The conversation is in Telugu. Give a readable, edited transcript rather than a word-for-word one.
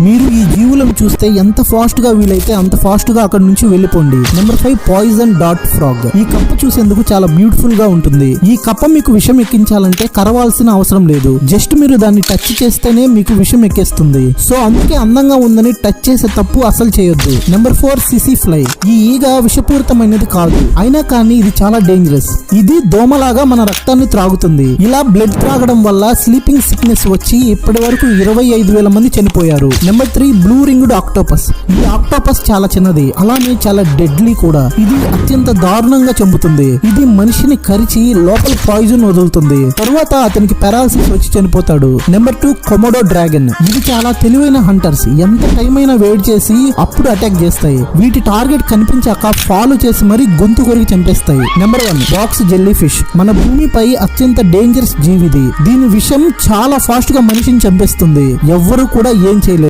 మీరు ఈ జీవులను చూస్తే ఎంత ఫాస్ట్ గా వీలైతే అంత ఫాస్ట్ గా అక్కడ నుంచి వెళ్ళిపోండి. Number 5 poison dot frog. ఈ కప్ప చూసేందుకు చాలా బ్యూటిఫుల్ గా ఉంటుంది. ఈ కప్ప మీకు విషం ఎక్కించాలంటే కరవాల్సిన అవసరం లేదు. జస్ట్ మీరు దాన్ని టచ్ చేస్తేనే మీకు విషం ఎక్కేస్తుంది. సో అందుకే అందంగా ఉందని టచ్ చేసే తప్పు అసలు చేయొద్దు. Number 4 CC fly. ఈ ఈగ విషపూరితమైనది కాదు, అయినా కానీ ఇది చాలా డేంజరస్. ఇది దోమలాగా మన రక్తాన్ని త్రాగుతుంది. ఇలా బ్లడ్ త్రాగడం వల్ల స్లీపింగ్ సిక్నెస్ వచ్చి ఇప్పటి వరకు 25,000 మంది చనిపోయారు. Number 3 blue ringed octopus. ఈ ఆక్టోపస్ చాలా చిన్నది, అలానే చాలా డెడ్లీ కూడా. ఇది అత్యంత దారుణంగా చంపుతుంది. ఇది మనిషిని కరిచి లోపల పాయిజన్ వదులుతుంది. తరువాత అతనికి పెరాలసిస్ వచ్చి చనిపోతాడు. Number 2 Komodo dragon. ఇది చాలా తెలివైన హంటర్స్. ఎంత టైం అయినా వెయిట్ చేసి అప్పుడు అటాక్ చేస్తాయి. వీటి టార్గెట్ కనిపించాక ఫాలో చేసి మరీ గొంతు కొరికి చంపేస్తాయి. Number 1 box jelly fish. మన భూమిపై అత్యంత డేంజరస్ జీవిది. దీని విషం చాలా ఫాస్ట్ గా మనిషిని చంపేస్తుంది. ఎవ్వరూ కూడా ఏం చేయలేరు.